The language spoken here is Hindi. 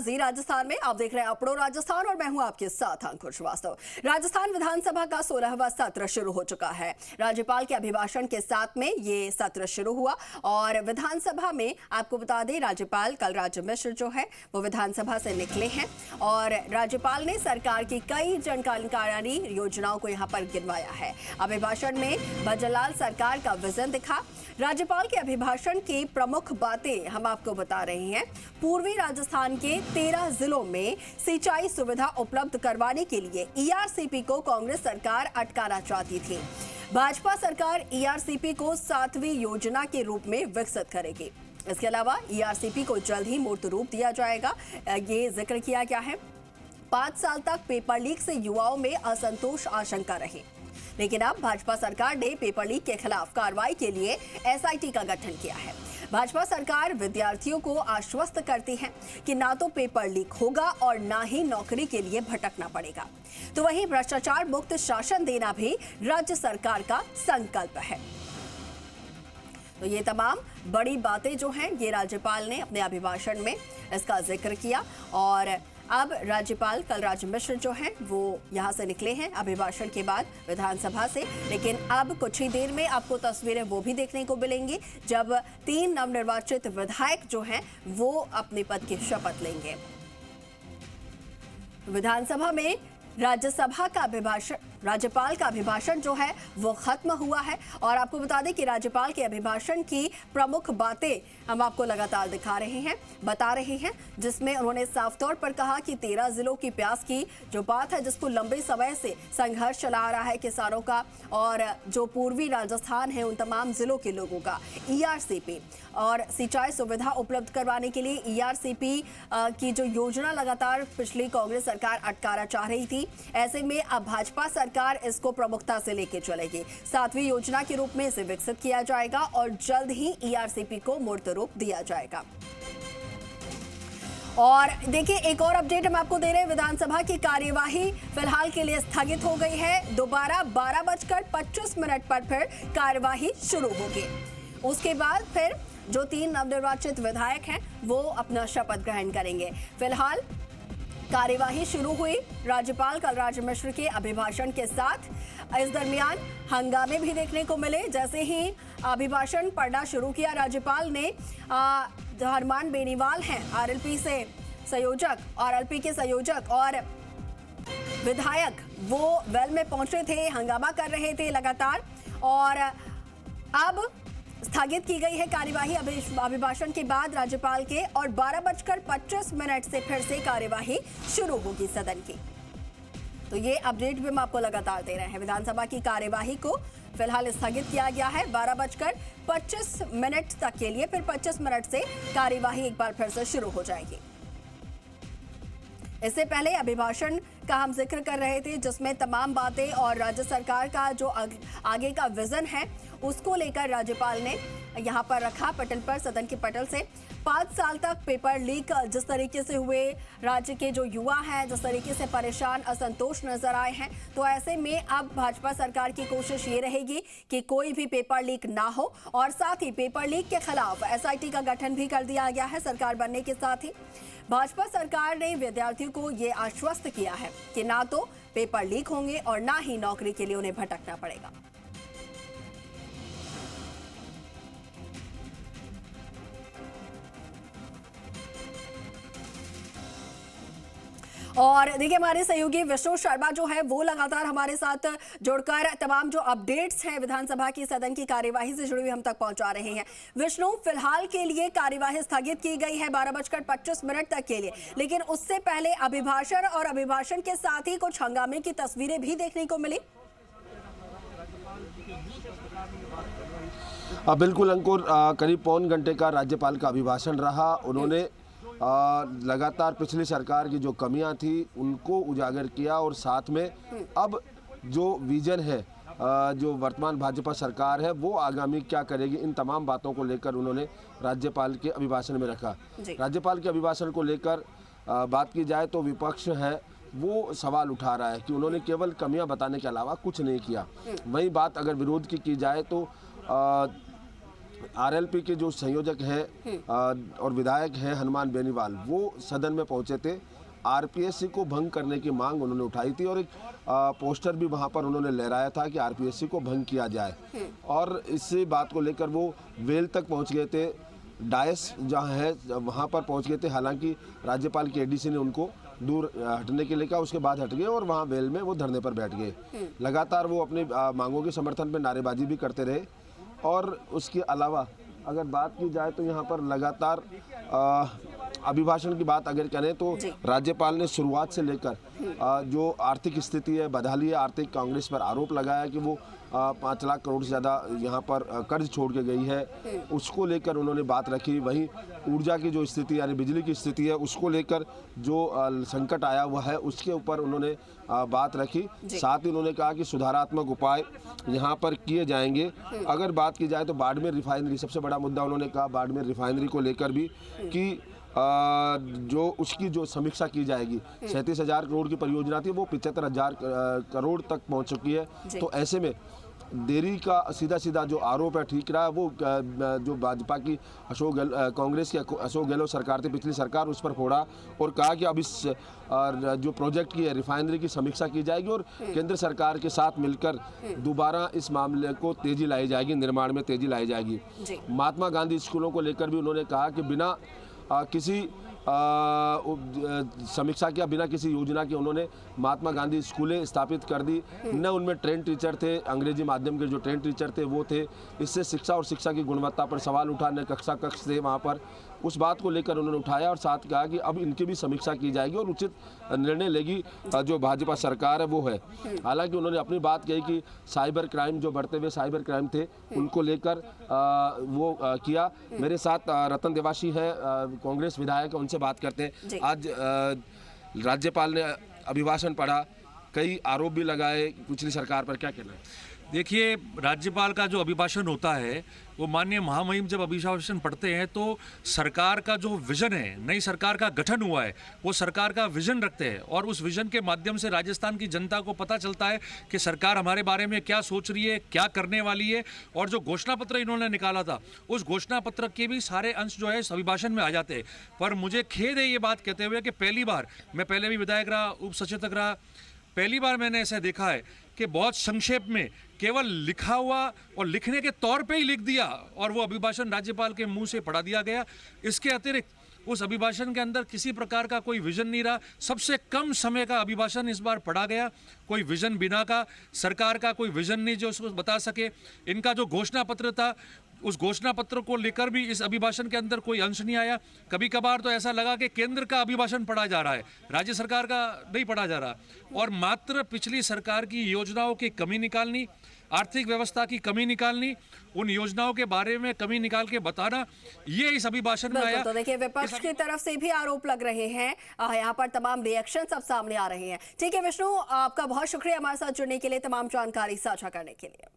जी राजस्थान में आप देख रहे हैं अपड़ो राजस्थान और मैं हूं आपके साथ अंकुर श्रीवास्तव। राजस्थान विधानसभा का 16वां सत्र शुरू हो चुका है। राज्यपाल के अभिभाषण के साथ में ये सत्र शुरू हुआ और विधानसभा में आपको बता दें राज्यपाल कलराज मिश्र जो है वो विधानसभा से निकले हैं और राज्यपाल ने सरकार की कई जन कल्याणकारी योजनाओं को यहाँ पर गिनवाया है। अभिभाषण में भजनलाल सरकार का विजन दिखा। राज्यपाल के अभिभाषण की प्रमुख बातें हम आपको बता रहे हैं। पूर्वी राजस्थान के 13 जिलों में सिंचाई सुविधा उपलब्ध करवाने के लिए ईआरसीपी को कांग्रेस सरकार अटकाना चाहती थी। भाजपा सरकार ईआरसीपी को 7वीं योजना के रूप में विकसित करेगी। इसके अलावा ईआरसीपी को जल्द ही मूर्त रूप दिया जाएगा, ये जिक्र किया गया है। 5 साल तक पेपर लीक से युवाओं में असंतोष आशंका रही, लेकिन अब भाजपा सरकार ने पेपर लीक के खिलाफ कार्रवाई के लिए एसआईटी का गठन किया है। भाजपा सरकार विद्यार्थियों को आश्वस्त करती है कि ना तो पेपर लीक होगा और ना ही नौकरी के लिए भटकना पड़ेगा। तो वहीं भ्रष्टाचार मुक्त शासन देना भी राज्य सरकार का संकल्प है। तो ये तमाम बड़ी बातें जो हैं ये राज्यपाल ने अपने अभिभाषण में इसका जिक्र किया और अब राज्यपाल कलराज मिश्र जो हैं वो यहाँ से निकले हैं अभिभाषण के बाद विधानसभा से, लेकिन अब कुछ ही देर में आपको तस्वीरें वो भी देखने को मिलेंगी जब 3 नवनिर्वाचित विधायक जो हैं वो अपने पद की शपथ लेंगे। विधानसभा में राज्यपाल का अभिभाषण जो है वो खत्म हुआ है और आपको बता दें कि राज्यपाल के अभिभाषण की प्रमुख बातें हम आपको लगातार बता रहे हैं, जिसमें उन्होंने साफ तौर पर कहा कि 13 जिलों की प्यास की जो बात है, जिसको लंबे समय से संघर्ष चला आ रहा है किसानों का और जो पूर्वी राजस्थान है उन तमाम जिलों के लोगों का, ईआरसीपी और सिंचाई सुविधा उपलब्ध करवाने के लिए ईआरसीपी की जो योजना लगातार पिछली कांग्रेस सरकार अटकाना चाह रही थी, ऐसे में अब भाजपा सरकार इसको प्रमुखता से लेकर चलेगी। 7वीं योजना के रूप में इसे विकसित किया जाएगा और जल्द ही ईआरसीपी को मूर्त रूप दिया जाएगा। और देखिए एक और अपडेट हम आपको दे रहे हैं। विधानसभा की कार्यवाही फिलहाल के लिए स्थगित हो गई है। दोबारा 12:25 पर फिर कार्यवाही शुरू होगी। उसके बाद फिर जो 3 नवनिर्वाचित विधायक हैं वो अपना शपथ ग्रहण करेंगे। फिलहाल कार्यवाही शुरू हुई राज्यपाल कलराज मिश्र के अभिभाषण के साथ। इस दरमियान हंगामे भी देखने को मिले। जैसे ही अभिभाषण पढ़ना शुरू किया राज्यपाल ने, हरमान बेनीवाल हैं आरएलपी से संयोजक और एलपी के संयोजक और विधायक वो वेल में पहुंचे थे, हंगामा कर रहे थे लगातार और अब स्थगित की गई है कार्यवाही अभिभाषण के बाद राज्यपाल के और 12:25 से फिर से कार्यवाही शुरू होगी सदन की। तो ये अपडेट भी हम आपको लगातार दे रहे हैं। विधानसभा की कार्यवाही को फिलहाल स्थगित किया गया है 12:25 तक के लिए, फिर 25 मिनट से कार्यवाही एक बार फिर से शुरू हो जाएगी। इससे पहले अभिभाषण का हम जिक्र कर रहे थे जिसमें तमाम बातें और राज्य सरकार का जो आगे का विजन है उसको लेकर राज्यपाल ने यहाँ पर रखा पटल पर, सदन के पटल से। 5 साल तक पेपर लीक जिस तरीके से हुए, राज्य के जो युवा हैं जिस तरीके से परेशान असंतोष नजर आए हैं, तो ऐसे में अब भाजपा सरकार की कोशिश ये रहेगी कि कोई भी पेपर लीक ना हो और साथ ही पेपर लीक के खिलाफ एसआईटी का गठन भी कर दिया गया है सरकार बनने के साथ ही। भाजपा सरकार ने विद्यार्थियों को ये आश्वस्त किया है कि ना तो पेपर लीक होंगे और ना ही नौकरी के लिए उन्हें भटकना पड़ेगा। और देखिए हमारे सहयोगी विष्णु शर्मा जो है वो लगातार हमारे साथ जुड़कर तमाम जो अपडेट्स हैं विधानसभा की सदन की कार्यवाही से जुड़ी हुई हम तक पहुंचा रहे हैं। विष्णु, फिलहाल के लिए कार्यवाही स्थगित की गई है 12:25 तक के लिए, लेकिन उससे पहले अभिभाषण और अभिभाषण के साथ ही कुछ हंगामे की तस्वीरें भी देखने को मिली। बिल्कुल अंकुर, करीब पौन घंटे का राज्यपाल का अभिभाषण रहा। उन्होंने लगातार पिछली सरकार की जो कमियां थी उनको उजागर किया और साथ में अब जो विजन है जो वर्तमान भाजपा सरकार है वो आगामी क्या करेगी, इन तमाम बातों को लेकर उन्होंने राज्यपाल के अभिभाषण में रखा। राज्यपाल के अभिभाषण को लेकर बात की जाए तो विपक्ष है वो सवाल उठा रहा है कि उन्होंने केवल कमियां बताने के अलावा कुछ नहीं किया। वही बात अगर विरोध की जाए तो आरएलपी के जो संयोजक हैं और विधायक हैं हनुमान बेनीवाल, वो सदन में पहुंचे थे। आरपीएससी को भंग करने की मांग उन्होंने उठाई थी और एक पोस्टर भी वहां पर उन्होंने लहराया था कि आरपीएससी को भंग किया जाए। और इसी बात को लेकर वो वेल तक पहुंच गए थे, डायस जहां है वहां पर पहुंच गए थे। हालांकि राज्यपाल के एडीसी ने उनको दूर हटने के लिए कहा, उसके बाद हट गए और वहां वेल में वो धरने पर बैठ गए। लगातार वो अपनी मांगों के समर्थन में नारेबाजी भी करते रहे। और उसके अलावा अगर बात की जाए तो यहाँ पर लगातार अभिभाषण की बात अगर करें तो राज्यपाल ने शुरुआत से लेकर जो आर्थिक स्थिति है, बदहाली है आर्थिक, कांग्रेस पर आरोप लगाया कि वो 5 लाख करोड़ से ज़्यादा यहाँ पर कर्ज छोड़ के गई है, उसको लेकर उन्होंने बात रखी। वहीं ऊर्जा की जो स्थिति यानी बिजली की स्थिति है उसको लेकर जो संकट आया हुआ है उसके ऊपर उन्होंने बात रखी। साथ ही उन्होंने कहा कि सुधारात्मक उपाय यहाँ पर किए जाएंगे। अगर बात की जाए तो बाड़मेर रिफाइनरी सबसे बड़ा मुद्दा उन्होंने कहा, बाड़मेर रिफाइनरी को लेकर भी कि जो उसकी जो समीक्षा की जाएगी। 37,000 करोड़ की परियोजना थी, वो 75,000 करोड़ तक पहुंच चुकी है। तो ऐसे में देरी का सीधा जो आरोप है ठीक रहा है। वो जो भाजपा की कांग्रेस की अशोक गहलोत सरकार थी, पिछली सरकार, उस पर फोड़ा और कहा कि अब इस जो प्रोजेक्ट की है रिफाइनरी की समीक्षा की जाएगी और केंद्र सरकार के साथ मिलकर दोबारा इस मामले को तेजी लाई जाएगी, निर्माण में तेजी लाई जाएगी। महात्मा गांधी स्कूलों को लेकर भी उन्होंने कहा कि बिना किसी समीक्षा किया, बिना किसी योजना के उन्होंने महात्मा गांधी स्कूलें स्थापित कर दी। न उनमें ट्रेन टीचर थे, अंग्रेजी माध्यम के जो ट्रेन टीचर थे वो थे। इससे शिक्षा और शिक्षा की गुणवत्ता पर सवाल उठा, न कक्षा कक्ष थे वहाँ पर। उस बात को लेकर उन्होंने उठाया और साथ कहा कि अब इनकी भी समीक्षा की जाएगी और उचित निर्णय लेगी जो भाजपा सरकार है वो है। हालांकि उन्होंने अपनी बात कही कि साइबर क्राइम, जो बढ़ते हुए साइबर क्राइम थे उनको लेकर वो किया। मेरे साथ रतन देवाशी है, कांग्रेस विधायक, उनसे बात करते हैं। आज राज्यपाल ने अभिभाषण पढ़ा, कई आरोप भी लगाए पिछली सरकार पर, क्या कहना है? देखिए, राज्यपाल का जो अभिभाषण होता है वो माननीय महामहिम जब अभिभाषण पढ़ते हैं तो सरकार का जो विजन है, नई सरकार का गठन हुआ है, वो सरकार का विजन रखते हैं और उस विजन के माध्यम से राजस्थान की जनता को पता चलता है कि सरकार हमारे बारे में क्या सोच रही है, क्या करने वाली है। और जो घोषणा पत्र इन्होंने निकाला था उस घोषणा पत्र के भी सारे अंश जो है इस अभिभाषण में आ जाते हैं। पर मुझे खेद है ये बात कहते हुए कि पहली बार, मैं पहले भी विधायक रहा, उप सचेतक रहा, पहली बार मैंने ऐसा देखा है कि बहुत संक्षेप में केवल लिखा हुआ और लिखने के तौर पे ही लिख दिया और वो अभिभाषण राज्यपाल के मुंह से पढ़ा दिया गया। इसके अतिरिक्त उस अभिभाषण के अंदर किसी प्रकार का कोई विजन नहीं रहा। सबसे कम समय का अभिभाषण इस बार पढ़ा गया, कोई विजन बिना का, सरकार का कोई विजन नहीं जो उसको बता सके। इनका जो घोषणा पत्र था उस घोषणा पत्र को लेकर भी इस अभिभाषण के अंदर कोई अंश नहीं आया। कभी कभार तो ऐसा लगा कि केंद्र का अभिभाषण पढ़ा जा रहा है, राज्य सरकार का नहीं पढ़ा जा रहा। और मात्र पिछली सरकार की योजनाओं की कमी निकालनी, आर्थिक व्यवस्था की कमी निकालनी, उन योजनाओं के बारे में कमी निकाल के बताना, ये इस अभिभाषण में आया। तो देखिए, विपक्ष की तरफ से भी आरोप लग रहे हैं, यहाँ पर तमाम रिएक्शन सब सामने आ रहे हैं। ठीक है विष्णु, आपका बहुत शुक्रिया हमारे साथ जुड़ने के लिए, तमाम जानकारी साझा करने के लिए।